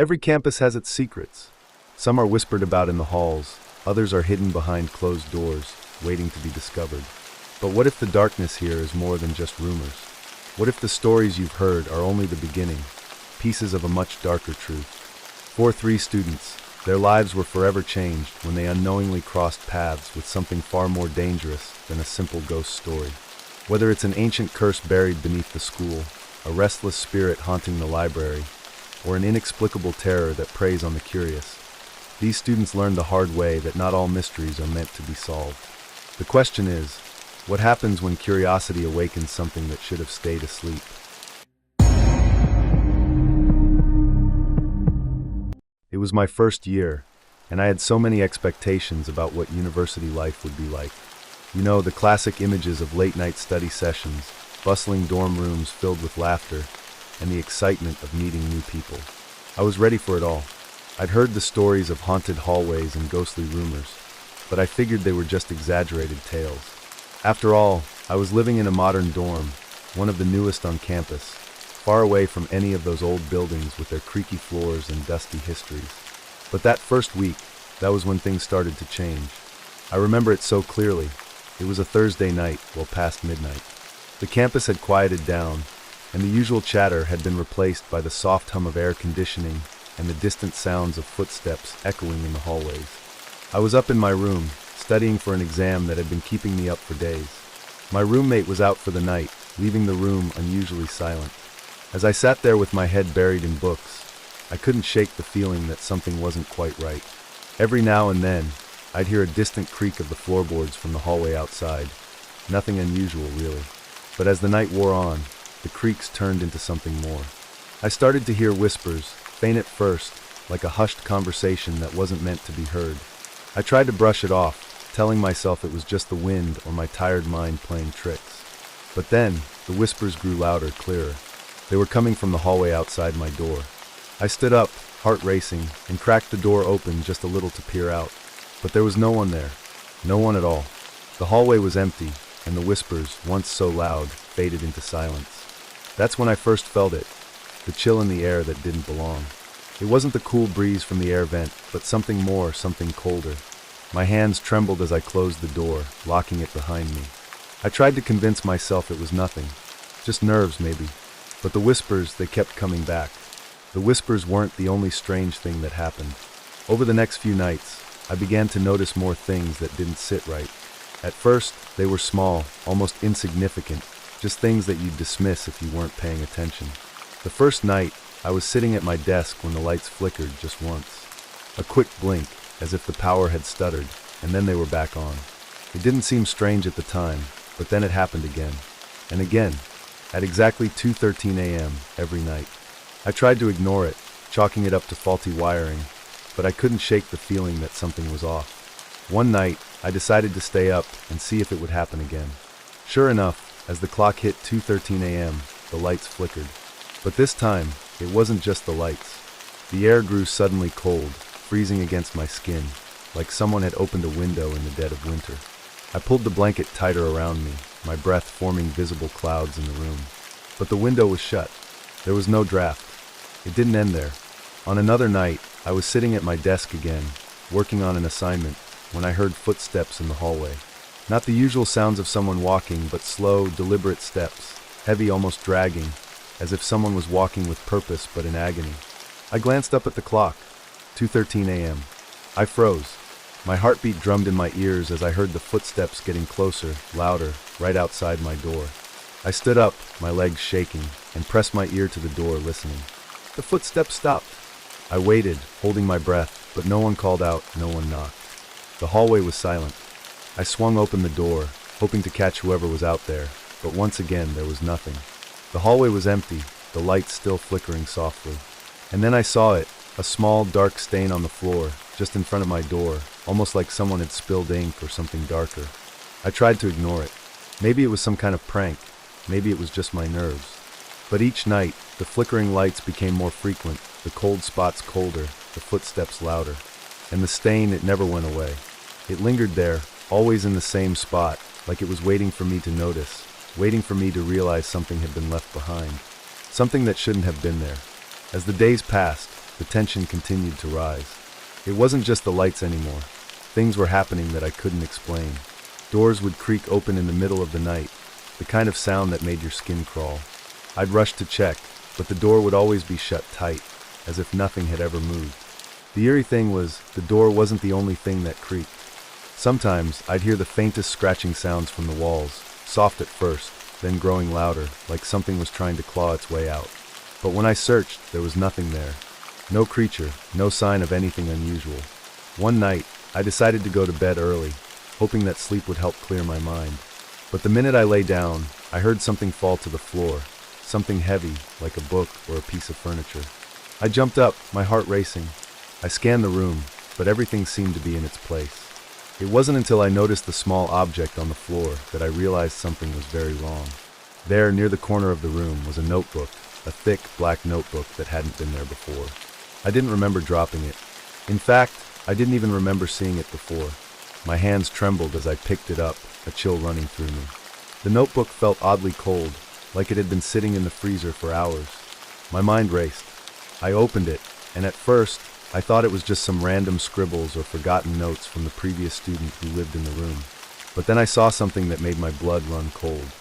Every campus has its secrets. Some are whispered about in the halls, others are hidden behind closed doors, waiting to be discovered. But what if the darkness here is more than just rumors? What if the stories you've heard are only the beginning, pieces of a much darker truth? For 3 students, their lives were forever changed when they unknowingly crossed paths with something far more dangerous than a simple ghost story. Whether it's an ancient curse buried beneath the school, a restless spirit haunting the library, or an inexplicable terror that preys on the curious, these students learned the hard way that not all mysteries are meant to be solved. The question is, what happens when curiosity awakens something that should have stayed asleep? It was my first year, and I had so many expectations about what university life would be like. You know, the classic images of late-night study sessions, bustling dorm rooms filled with laughter, and the excitement of meeting new people. I was ready for it all. I'd heard the stories of haunted hallways and ghostly rumors, but I figured they were just exaggerated tales. After all, I was living in a modern dorm, one of the newest on campus, far away from any of those old buildings with their creaky floors and dusty histories. But that first week, that was when things started to change. I remember it so clearly. It was a Thursday night, well past midnight. The campus had quieted down, and the usual chatter had been replaced by the soft hum of air conditioning and the distant sounds of footsteps echoing in the hallways. I was up in my room, studying for an exam that had been keeping me up for days. My roommate was out for the night, leaving the room unusually silent. As I sat there with my head buried in books, I couldn't shake the feeling that something wasn't quite right. Every now and then, I'd hear a distant creak of the floorboards from the hallway outside. Nothing unusual, really. But as the night wore on, the creaks turned into something more. I started to hear whispers, faint at first, like a hushed conversation that wasn't meant to be heard. I tried to brush it off, telling myself it was just the wind or my tired mind playing tricks. But then, the whispers grew louder, clearer. They were coming from the hallway outside my door. I stood up, heart racing, and cracked the door open just a little to peer out. But there was no one there. No one at all. The hallway was empty, and the whispers, once so loud, faded into silence. That's when I first felt it, the chill in the air that didn't belong. It wasn't the cool breeze from the air vent, but something more, something colder. My hands trembled as I closed the door, locking it behind me. I tried to convince myself it was nothing, just nerves maybe. But the whispers, they kept coming back. The whispers weren't the only strange thing that happened. Over the next few nights, I began to notice more things that didn't sit right. At first, they were small, almost insignificant, just things that you'd dismiss if you weren't paying attention. The first night, I was sitting at my desk when the lights flickered just once. A quick blink, as if the power had stuttered, and then they were back on. It didn't seem strange at the time, but then it happened again. And again, at exactly 2:13 a.m. every night. I tried to ignore it, chalking it up to faulty wiring, but I couldn't shake the feeling that something was off. One night, I decided to stay up and see if it would happen again. Sure enough, as the clock hit 2:13 a.m., the lights flickered. But this time, it wasn't just the lights. The air grew suddenly cold, freezing against my skin, like someone had opened a window in the dead of winter. I pulled the blanket tighter around me, my breath forming visible clouds in the room. But the window was shut. There was no draft. It didn't end there. On another night, I was sitting at my desk again, working on an assignment, when I heard footsteps in the hallway. Not the usual sounds of someone walking, but slow, deliberate steps, heavy, almost dragging, as if someone was walking with purpose but in agony. I glanced up at the clock, 2:13 a.m. I froze. My heartbeat drummed in my ears as I heard the footsteps getting closer, louder, right outside my door. I stood up, my legs shaking, and pressed my ear to the door, listening. The footsteps stopped. I waited, holding my breath, but no one called out, no one knocked. The hallway was silent. I swung open the door, hoping to catch whoever was out there, but once again there was nothing. The hallway was empty, the lights still flickering softly. And then I saw it, a small, dark stain on the floor, just in front of my door, almost like someone had spilled ink or something darker. I tried to ignore it. Maybe it was some kind of prank. Maybe it was just my nerves. But each night, the flickering lights became more frequent, the cold spots colder, the footsteps louder. And the stain, it never went away. It lingered there, always in the same spot, like it was waiting for me to notice, waiting for me to realize something had been left behind. Something that shouldn't have been there. As the days passed, the tension continued to rise. It wasn't just the lights anymore. Things were happening that I couldn't explain. Doors would creak open in the middle of the night, the kind of sound that made your skin crawl. I'd rush to check, but the door would always be shut tight, as if nothing had ever moved. The eerie thing was, the door wasn't the only thing that creaked. Sometimes, I'd hear the faintest scratching sounds from the walls, soft at first, then growing louder, like something was trying to claw its way out. But when I searched, there was nothing there. No creature, no sign of anything unusual. One night, I decided to go to bed early, hoping that sleep would help clear my mind. But the minute I lay down, I heard something fall to the floor, something heavy, like a book or a piece of furniture. I jumped up, my heart racing. I scanned the room, but everything seemed to be in its place. It wasn't until I noticed the small object on the floor that I realized something was very wrong. There, near the corner of the room, was a notebook, a thick, black notebook that hadn't been there before. I didn't remember dropping it. In fact, I didn't even remember seeing it before. My hands trembled as I picked it up, a chill running through me. The notebook felt oddly cold, like it had been sitting in the freezer for hours. My mind raced. I opened it, and at first, I thought it was just some random scribbles or forgotten notes from the previous student who lived in the room. But then I saw something that made my blood run cold.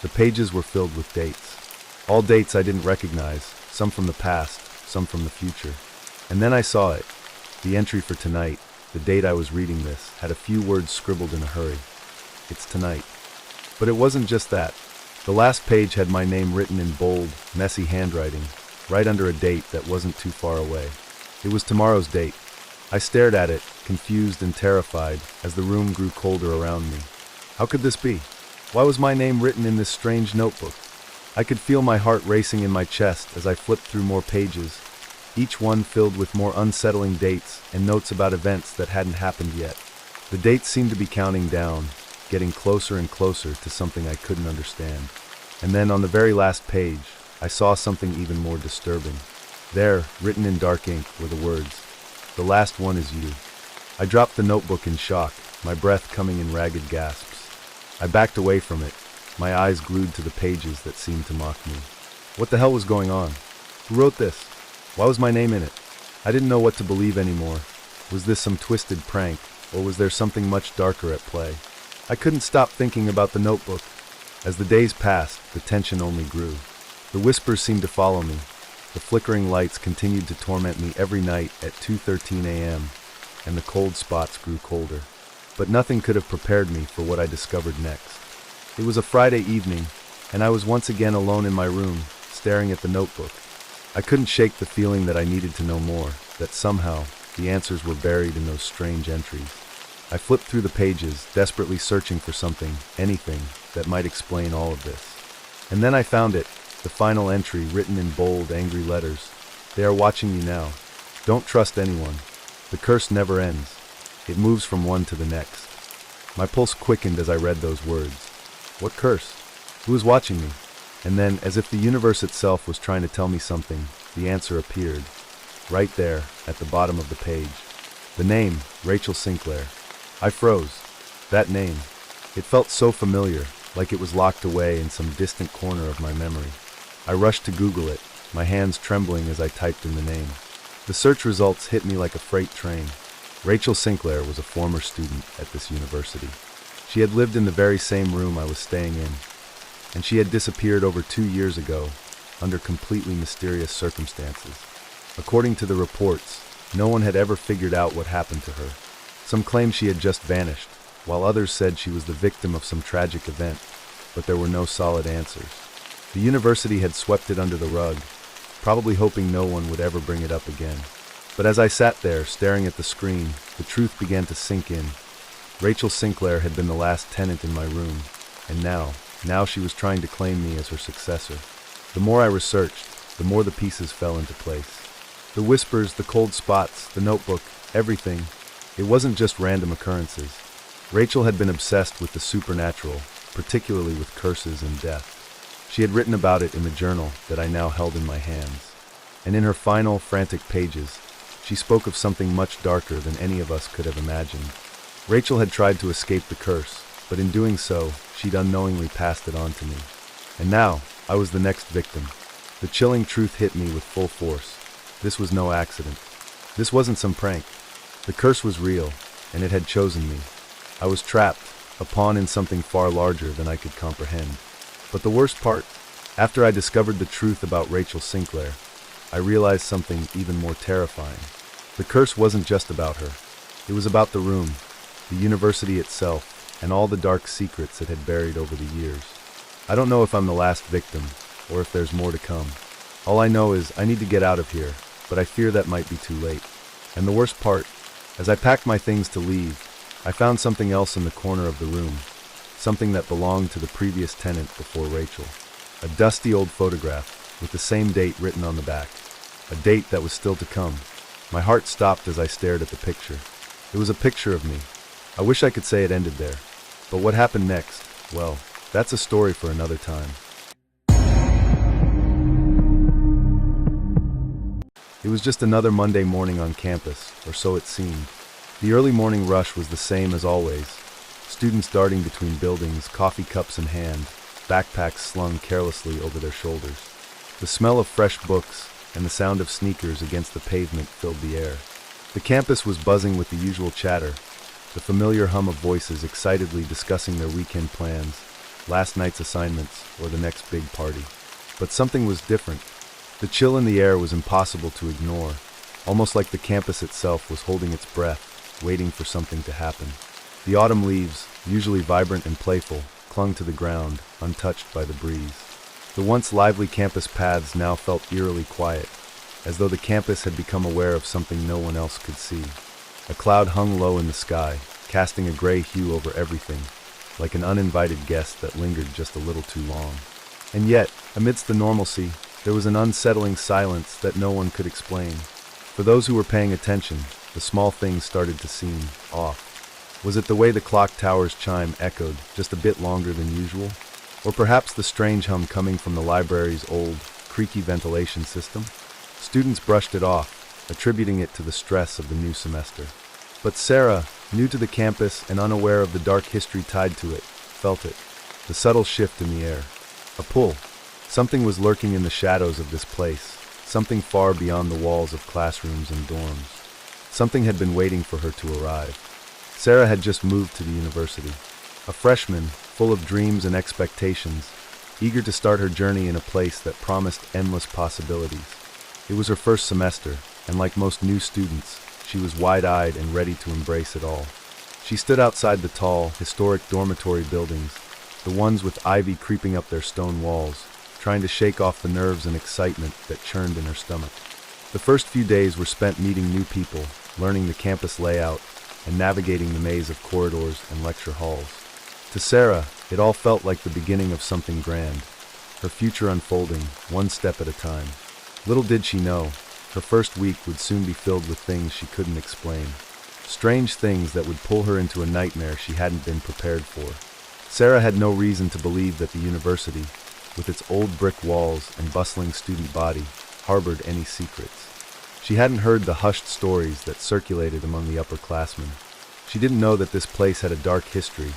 The pages were filled with dates. All dates I didn't recognize, some from the past, some from the future. And then I saw it. The entry for tonight, the date I was reading this, had a few words scribbled in a hurry. It's tonight. But it wasn't just that. The last page had my name written in bold, messy handwriting, right under a date that wasn't too far away. It was tomorrow's date. I stared at it, confused and terrified, as the room grew colder around me. How could this be? Why was my name written in this strange notebook? I could feel my heart racing in my chest as I flipped through more pages, each one filled with more unsettling dates and notes about events that hadn't happened yet. The dates seemed to be counting down, getting closer and closer to something I couldn't understand. And then on the very last page, I saw something even more disturbing. There, written in dark ink, were the words, "The last one is you." I dropped the notebook in shock, my breath coming in ragged gasps. I backed away from it, my eyes glued to the pages that seemed to mock me. What the hell was going on? Who wrote this? Why was my name in it? I didn't know what to believe anymore. Was this some twisted prank, or was there something much darker at play? I couldn't stop thinking about the notebook. As the days passed, the tension only grew. The whispers seemed to follow me. The flickering lights continued to torment me every night at 2:13 a.m., and the cold spots grew colder. But nothing could have prepared me for what I discovered next. It was a Friday evening, and I was once again alone in my room, staring at the notebook. I couldn't shake the feeling that I needed to know more, that somehow the answers were buried in those strange entries. I flipped through the pages, desperately searching for something, anything, that might explain all of this. And then I found it, the final entry written in bold, angry letters. "They are watching you now. Don't trust anyone. The curse never ends. It moves from one to the next." My pulse quickened as I read those words. What curse? Who was watching me? And then, as if the universe itself was trying to tell me something, the answer appeared. Right there, at the bottom of the page. The name, Rachel Sinclair. I froze. That name. It felt so familiar, like it was locked away in some distant corner of my memory. I rushed to Google it, my hands trembling as I typed in the name. The search results hit me like a freight train. Rachel Sinclair was a former student at this university. She had lived in the very same room I was staying in, and she had disappeared over 2 years ago, under completely mysterious circumstances. According to the reports, no one had ever figured out what happened to her. Some claimed she had just vanished, while others said she was the victim of some tragic event, but there were no solid answers. The university had swept it under the rug, probably hoping no one would ever bring it up again. But as I sat there, staring at the screen, the truth began to sink in. Rachel Sinclair had been the last tenant in my room, and now she was trying to claim me as her successor. The more I researched, the more the pieces fell into place. The whispers, the cold spots, the notebook, everything. It wasn't just random occurrences. Rachel had been obsessed with the supernatural, particularly with curses and death. She had written about it in the journal that I now held in my hands. And in her final, frantic pages, she spoke of something much darker than any of us could have imagined. Rachel had tried to escape the curse, but in doing so, she'd unknowingly passed it on to me. And now, I was the next victim. The chilling truth hit me with full force. This was no accident. This wasn't some prank. The curse was real, and it had chosen me. I was trapped, a pawn in something far larger than I could comprehend. But the worst part, after I discovered the truth about Rachel Sinclair, I realized something even more terrifying. The curse wasn't just about her. It was about the room, the university itself, and all the dark secrets it had buried over the years. I don't know if I'm the last victim, or if there's more to come. All I know is I need to get out of here, but I fear that might be too late. And the worst part, as I packed my things to leave, I found something else in the corner of the room, something that belonged to the previous tenant before Rachel. A dusty old photograph, with the same date written on the back. A date that was still to come. My heart stopped as I stared at the picture. It was a picture of me. I wish I could say it ended there. But what happened next? Well, that's a story for another time. It was just another Monday morning on campus, or so it seemed. The early morning rush was the same as always. Students darting between buildings, coffee cups in hand, backpacks slung carelessly over their shoulders. The smell of fresh books and the sound of sneakers against the pavement filled the air. The campus was buzzing with the usual chatter, the familiar hum of voices excitedly discussing their weekend plans, last night's assignments, or the next big party. But something was different. The chill in the air was impossible to ignore, almost like the campus itself was holding its breath, waiting for something to happen. The autumn leaves, usually vibrant and playful, clung to the ground, untouched by the breeze. The once lively campus paths now felt eerily quiet, as though the campus had become aware of something no one else could see. A cloud hung low in the sky, casting a gray hue over everything, like an uninvited guest that lingered just a little too long. And yet, amidst the normalcy, there was an unsettling silence that no one could explain. For those who were paying attention, the small things started to seem off. Was it the way the clock tower's chime echoed just a bit longer than usual? Or perhaps the strange hum coming from the library's old, creaky ventilation system? Students brushed it off, attributing it to the stress of the new semester. But Sarah, new to the campus and unaware of the dark history tied to it, felt it. The subtle shift in the air. A pull. Something was lurking in the shadows of this place, something far beyond the walls of classrooms and dorms. Something had been waiting for her to arrive. Sarah had just moved to the university. A freshman, full of dreams and expectations, eager to start her journey in a place that promised endless possibilities. It was her first semester, and like most new students, she was wide-eyed and ready to embrace it all. She stood outside the tall, historic dormitory buildings, the ones with ivy creeping up their stone walls, trying to shake off the nerves and excitement that churned in her stomach. The first few days were spent meeting new people, learning the campus layout, and navigating the maze of corridors and lecture halls. To Sarah, it all felt like the beginning of something grand, her future unfolding, one step at a time. Little did she know, her first week would soon be filled with things she couldn't explain. Strange things that would pull her into a nightmare she hadn't been prepared for. Sarah had no reason to believe that the university, with its old brick walls and bustling student body, harbored any secrets. She hadn't heard the hushed stories that circulated among the upperclassmen. She didn't know that this place had a dark history,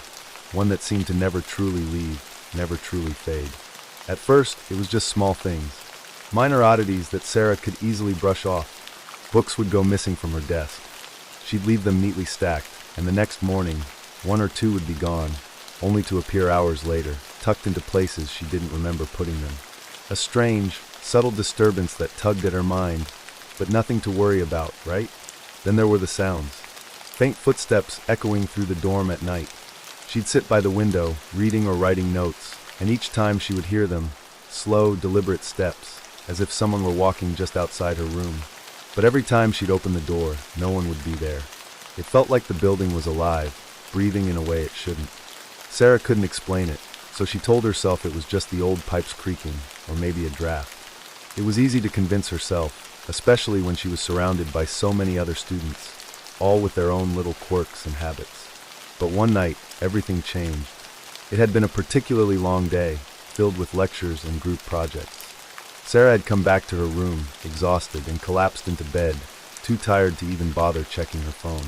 one that seemed to never truly leave, never truly fade. At first, it was just small things, minor oddities that Sarah could easily brush off. Books would go missing from her desk. She'd leave them neatly stacked, and the next morning, one or two would be gone, only to appear hours later, tucked into places she didn't remember putting them. A strange, subtle disturbance that tugged at her mind, but nothing to worry about, right? Then there were the sounds. Faint footsteps echoing through the dorm at night. She'd sit by the window, reading or writing notes, and each time she would hear them, slow, deliberate steps, as if someone were walking just outside her room. But every time she'd open the door, no one would be there. It felt like the building was alive, breathing in a way it shouldn't. Sarah couldn't explain it, so she told herself it was just the old pipes creaking, or maybe a draft. It was easy to convince herself, especially when she was surrounded by so many other students, all with their own little quirks and habits. But one night, everything changed. It had been a particularly long day, filled with lectures and group projects. Sarah had come back to her room, exhausted, and collapsed into bed, too tired to even bother checking her phone.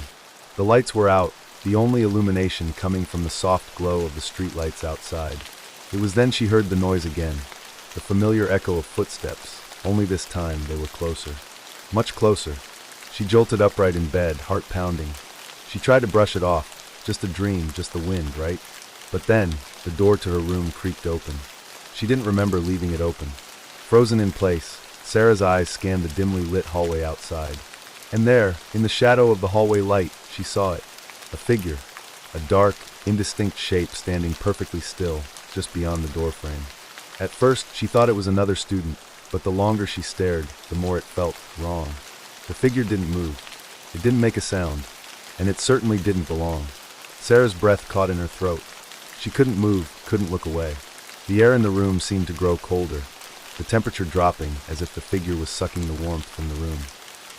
The lights were out, the only illumination coming from the soft glow of the streetlights outside. It was then she heard the noise again, the familiar echo of footsteps, only this time they were closer. much closer. She jolted upright in bed, heart pounding. She tried to brush it off. Just a dream, just the wind, right? But then, the door to her room creaked open. She didn't remember leaving it open. Frozen in place, Sarah's eyes scanned the dimly lit hallway outside. And there, in the shadow of the hallway light, she saw it. A figure. A dark, indistinct shape standing perfectly still, just beyond the doorframe. At first, she thought it was another student, but the longer she stared, the more it felt wrong. The figure didn't move. It didn't make a sound. And it certainly didn't belong. Sarah's breath caught in her throat. She couldn't move, couldn't look away. The air in the room seemed to grow colder, the temperature dropping as if the figure was sucking the warmth from the room.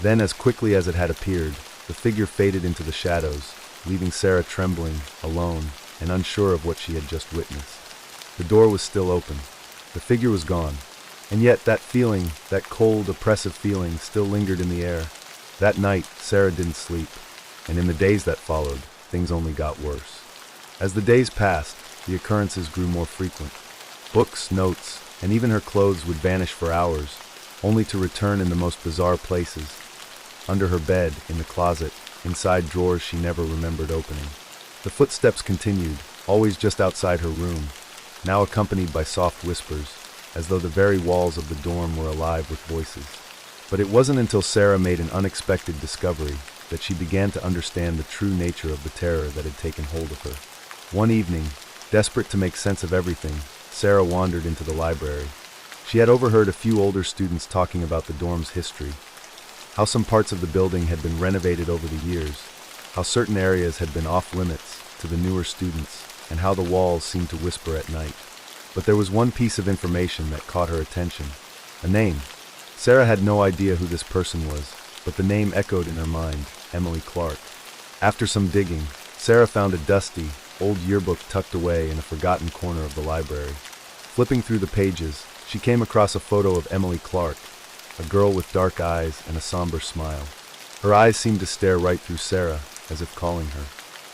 Then, as quickly as it had appeared, the figure faded into the shadows, leaving Sarah trembling, alone, and unsure of what she had just witnessed. The door was still open. The figure was gone. And yet that feeling, that cold, oppressive feeling, still lingered in the air. That night, Sarah didn't sleep. And in the days that followed, things only got worse. As the days passed, the occurrences grew more frequent. Books, notes, and even her clothes would vanish for hours, only to return in the most bizarre places. Under her bed, in the closet, inside drawers she never remembered opening. The footsteps continued, always just outside her room, now accompanied by soft whispers, as though the very walls of the dorm were alive with voices. But it wasn't until Sarah made an unexpected discovery that she began to understand the true nature of the terror that had taken hold of her. One evening, desperate to make sense of everything, Sarah wandered into the library. She had overheard a few older students talking about the dorm's history, how some parts of the building had been renovated over the years, how certain areas had been off-limits to the newer students, and how the walls seemed to whisper at night. But there was one piece of information that caught her attention. A name. Sarah had no idea who this person was, but the name echoed in her mind, Emily Clark. After some digging, Sarah found a dusty, old yearbook tucked away in a forgotten corner of the library. Flipping through the pages, she came across a photo of Emily Clark, a girl with dark eyes and a somber smile. Her eyes seemed to stare right through Sarah, as if calling her.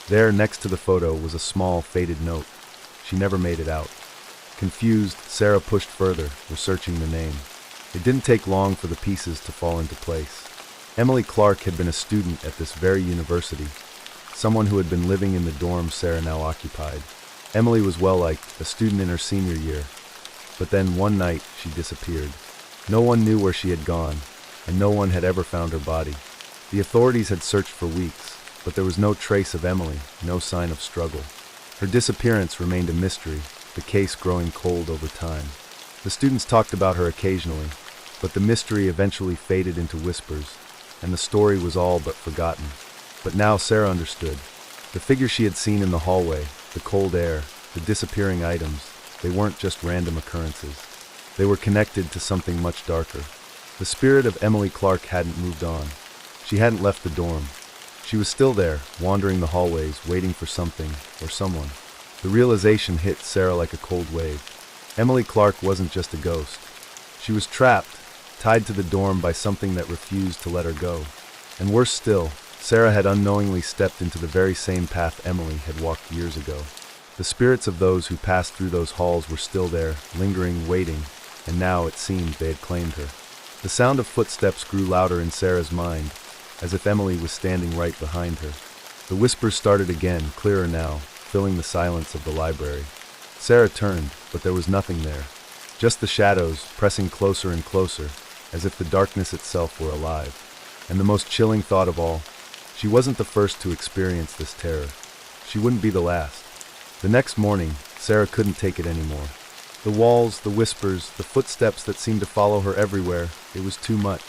There, next to the photo, was a small, faded note. She never made it out. Confused, Sarah pushed further, researching the name. It didn't take long for the pieces to fall into place. Emily Clark had been a student at this very university, someone who had been living in the dorm Sarah now occupied. Emily was well-liked, a student in her senior year. But then one night, she disappeared. No one knew where she had gone, and no one had ever found her body. The authorities had searched for weeks, but there was no trace of Emily, no sign of struggle. Her disappearance remained a mystery, the case growing cold over time. The students talked about her occasionally, but the mystery eventually faded into whispers, and the story was all but forgotten. But now Sarah understood. The figure she had seen in the hallway, the cold air, the disappearing items, they weren't just random occurrences. They were connected to something much darker. The spirit of Emily Clark hadn't moved on. She hadn't left the dorm. She was still there, wandering the hallways, waiting for something or someone. The realization hit Sarah like a cold wave. Emily Clark wasn't just a ghost. She was trapped, tied to the dorm by something that refused to let her go. And worse still, Sarah had unknowingly stepped into the very same path Emily had walked years ago. The spirits of those who passed through those halls were still there, lingering, waiting, and now it seemed they had claimed her. The sound of footsteps grew louder in Sarah's mind, as if Emily was standing right behind her. The whispers started again, clearer now, filling the silence of the library. Sarah turned, but there was nothing there. Just the shadows, pressing closer and closer, as if the darkness itself were alive. And the most chilling thought of all, she wasn't the first to experience this terror. She wouldn't be the last. The next morning, Sarah couldn't take it anymore. The walls, the whispers, the footsteps that seemed to follow her everywhere, it was too much.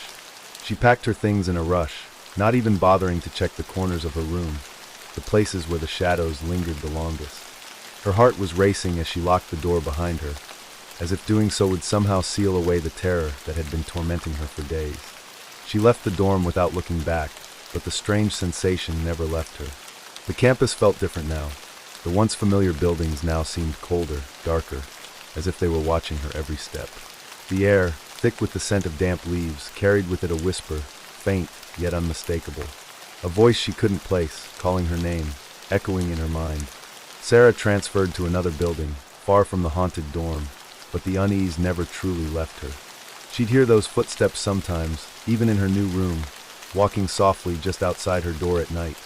She packed her things in a rush, not even bothering to check the corners of her room, the places where the shadows lingered the longest. Her heart was racing as she locked the door behind her, as if doing so would somehow seal away the terror that had been tormenting her for days. She left the dorm without looking back, but the strange sensation never left her. The campus felt different now. The once familiar buildings now seemed colder, darker, as if they were watching her every step. The air, thick with the scent of damp leaves, carried with it a whisper, faint yet unmistakable. A voice she couldn't place, calling her name, echoing in her mind. Sarah transferred to another building, far from the haunted dorm, but the unease never truly left her. She'd hear those footsteps sometimes, even in her new room, walking softly just outside her door at night.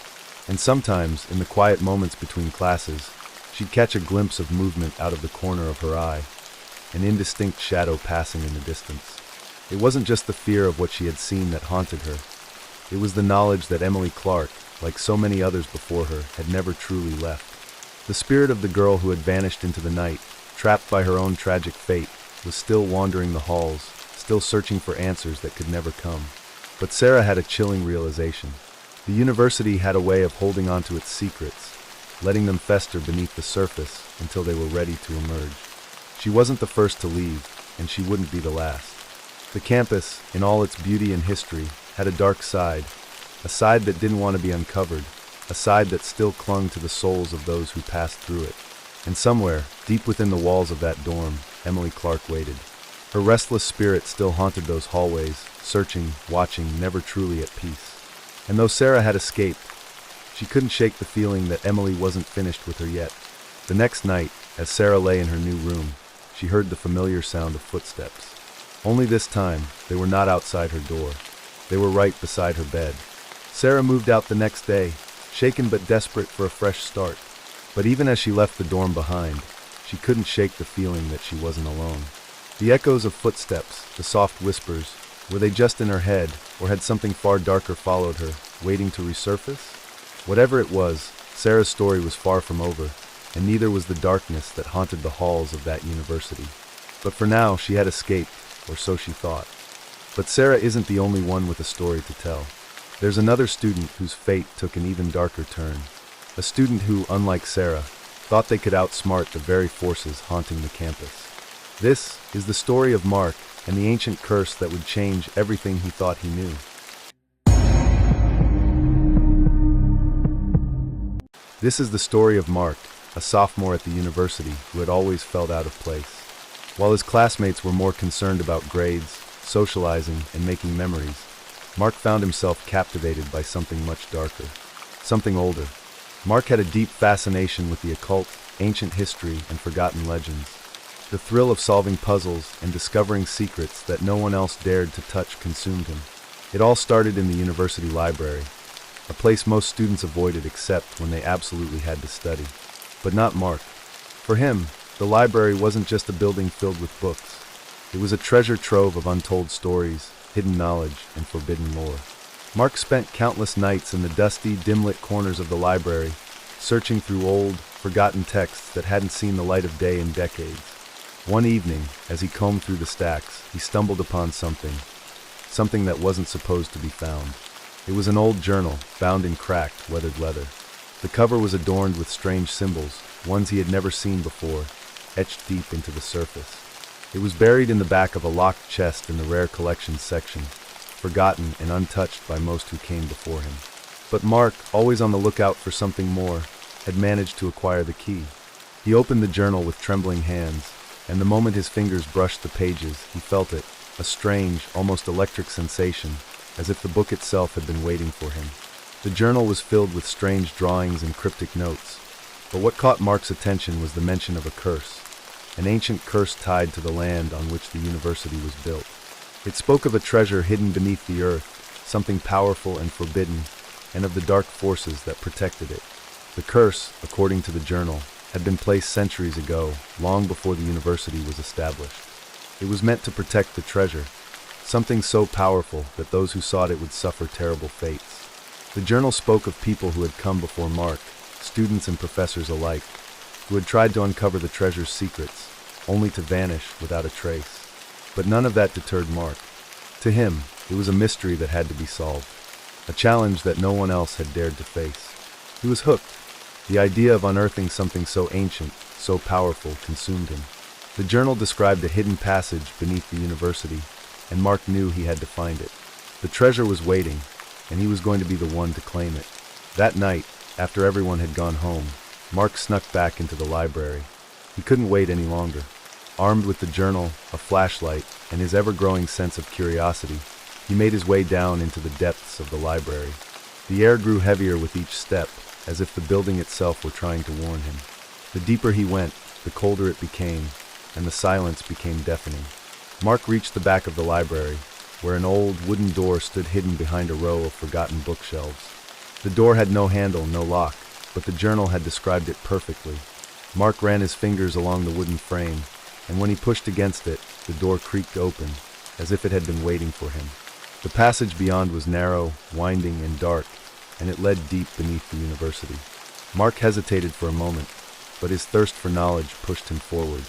And sometimes, in the quiet moments between classes, she'd catch a glimpse of movement out of the corner of her eye, an indistinct shadow passing in the distance. It wasn't just the fear of what she had seen that haunted her. It was the knowledge that Emily Clark, like so many others before her, had never truly left. The spirit of the girl who had vanished into the night, trapped by her own tragic fate, was still wandering the halls, still searching for answers that could never come. But Sarah had a chilling realization. The university had a way of holding on to its secrets, letting them fester beneath the surface until they were ready to emerge. She wasn't the first to leave, and she wouldn't be the last. The campus, in all its beauty and history, had a dark side, a side that didn't want to be uncovered, a side that still clung to the souls of those who passed through it. And somewhere, deep within the walls of that dorm, Emily Clark waited. Her restless spirit still haunted those hallways, searching, watching, never truly at peace. And though Sarah had escaped, she couldn't shake the feeling that Emily wasn't finished with her yet. The next night, as Sarah lay in her new room, she heard the familiar sound of footsteps. Only this time, they were not outside her door. They were right beside her bed. Sarah moved out the next day, shaken but desperate for a fresh start. But even as she left the dorm behind, she couldn't shake the feeling that she wasn't alone. The echoes of footsteps, the soft whispers, were they just in her head, or had something far darker followed her, waiting to resurface? Whatever it was, Sarah's story was far from over, and neither was the darkness that haunted the halls of that university. But for now, she had escaped, or so she thought. But Sarah isn't the only one with a story to tell. There's another student whose fate took an even darker turn. A student who, unlike Sarah, thought they could outsmart the very forces haunting the campus. This is the story of Mark and the ancient curse that would change everything he thought he knew. This is the story of Mark, a sophomore at the university who had always felt out of place. While his classmates were more concerned about grades, socializing, and making memories, Mark found himself captivated by something much darker, something older. Mark had a deep fascination with the occult, ancient history, and forgotten legends. The thrill of solving puzzles and discovering secrets that no one else dared to touch consumed him. It all started in the university library, a place most students avoided except when they absolutely had to study. But not Mark. For him, the library wasn't just a building filled with books. It was a treasure trove of untold stories, hidden knowledge, and forbidden lore. Mark spent countless nights in the dusty, dim-lit corners of the library, searching through old, forgotten texts that hadn't seen the light of day in decades. One evening, as he combed through the stacks, he stumbled upon something that wasn't supposed to be found. It was an old journal, bound in cracked, weathered leather. The cover was adorned with strange symbols, ones he had never seen before, etched deep into the surface. It was buried in the back of a locked chest in the rare collections section, forgotten and untouched by most who came before him. But Mark, always on the lookout for something more, had managed to acquire the key. He opened the journal with trembling hands, and the moment his fingers brushed the pages, he felt it, a strange, almost electric sensation, as if the book itself had been waiting for him. The journal was filled with strange drawings and cryptic notes, but what caught Mark's attention was the mention of a curse, an ancient curse tied to the land on which the university was built. It spoke of a treasure hidden beneath the earth, something powerful and forbidden, and of the dark forces that protected it. The curse, according to the journal, had been placed centuries ago, long before the university was established. It was meant to protect the treasure, something so powerful that those who sought it would suffer terrible fates. The journal spoke of people who had come before Mark, students and professors alike, who had tried to uncover the treasure's secrets, only to vanish without a trace. But none of that deterred Mark. To him, it was a mystery that had to be solved, a challenge that no one else had dared to face. He was hooked. The idea of unearthing something so ancient, so powerful, consumed him. The journal described a hidden passage beneath the university, and Mark knew he had to find it. The treasure was waiting, and he was going to be the one to claim it. That night, after everyone had gone home, Mark snuck back into the library. He couldn't wait any longer. Armed with the journal, a flashlight, and his ever-growing sense of curiosity, he made his way down into the depths of the library. The air grew heavier with each step, as if the building itself were trying to warn him. The deeper he went, the colder it became, and the silence became deafening. Mark reached the back of the library, where an old wooden door stood hidden behind a row of forgotten bookshelves. The door had no handle, no lock, but the journal had described it perfectly. Mark ran his fingers along the wooden frame, and when he pushed against it, the door creaked open, as if it had been waiting for him. The passage beyond was narrow, winding, and dark, and it led deep beneath the university. Mark hesitated for a moment, but his thirst for knowledge pushed him forward.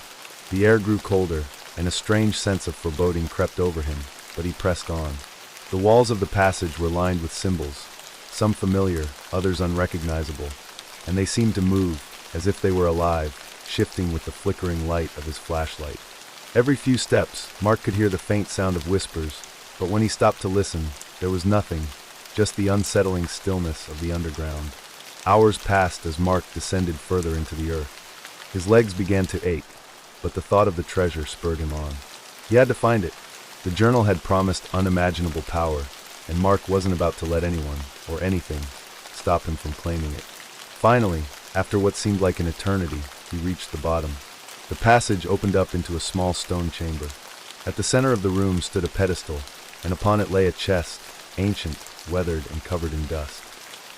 The air grew colder, and a strange sense of foreboding crept over him, but he pressed on. The walls of the passage were lined with symbols, some familiar, others unrecognizable, and they seemed to move, as if they were alive, shifting with the flickering light of his flashlight. Every few steps, Mark could hear the faint sound of whispers, but when he stopped to listen, there was nothing, just the unsettling stillness of the underground. Hours passed as Mark descended further into the earth. His legs began to ache, but the thought of the treasure spurred him on. He had to find it. The journal had promised unimaginable power, and Mark wasn't about to let anyone, or anything, stop him from claiming it. Finally, after what seemed like an eternity, he reached the bottom. The passage opened up into a small stone chamber. At the center of the room stood a pedestal, and upon it lay a chest, ancient, weathered, and covered in dust.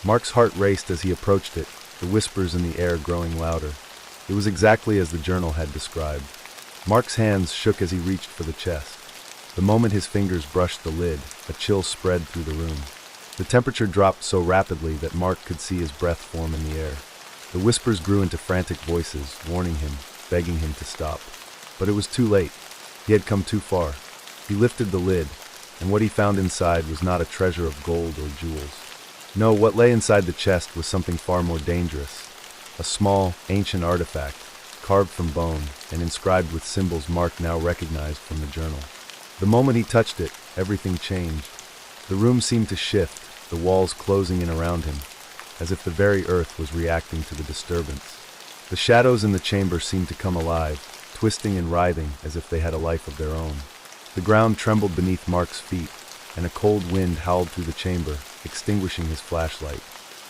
Mark's heart raced as he approached it, the whispers in the air growing louder. It was exactly as the journal had described. Mark's hands shook as he reached for the chest. The moment his fingers brushed the lid, a chill spread through the room. The temperature dropped so rapidly that Mark could see his breath form in the air. The whispers grew into frantic voices, warning him, begging him to stop. But it was too late. He had come too far. He lifted the lid, and what he found inside was not a treasure of gold or jewels. No, what lay inside the chest was something far more dangerous. A small, ancient artifact, carved from bone and inscribed with symbols Mark now recognized from the journal. The moment he touched it, everything changed. The room seemed to shift, the walls closing in around him, as if the very earth was reacting to the disturbance. The shadows in the chamber seemed to come alive, twisting and writhing as if they had a life of their own. The ground trembled beneath Mark's feet, and a cold wind howled through the chamber, extinguishing his flashlight.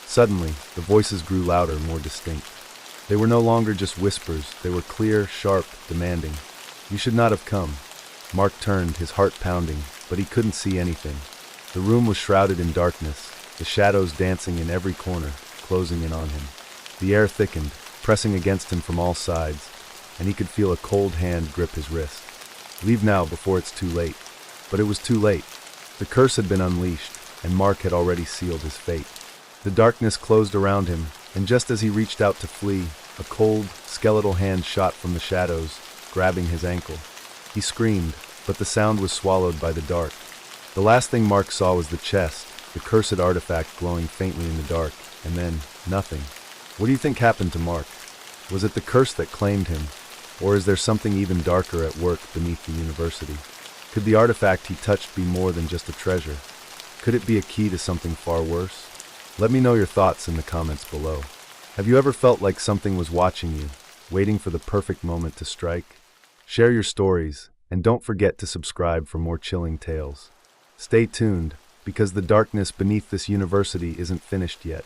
Suddenly, the voices grew louder, more distinct. They were no longer just whispers, they were clear, sharp, demanding. "You should not have come." Mark turned, his heart pounding, but he couldn't see anything. The room was shrouded in darkness, the shadows dancing in every corner, closing in on him. The air thickened, pressing against him from all sides, and he could feel a cold hand grip his wrist. Leave now before it's too late. But it was too late. The curse had been unleashed, and Mark had already sealed his fate. The darkness closed around him, and just as he reached out to flee, a cold, skeletal hand shot from the shadows, grabbing his ankle. He screamed, but the sound was swallowed by the dark. The last thing Mark saw was the chest, the cursed artifact glowing faintly in the dark, and then, nothing. What do you think happened to Mark? Was it the curse that claimed him, or is there something even darker at work beneath the university? Could the artifact he touched be more than just a treasure? Could it be a key to something far worse? Let me know your thoughts in the comments below. Have you ever felt like something was watching you, waiting for the perfect moment to strike? Share your stories, and don't forget to subscribe for more chilling tales. Stay tuned, because the darkness beneath this university isn't finished yet.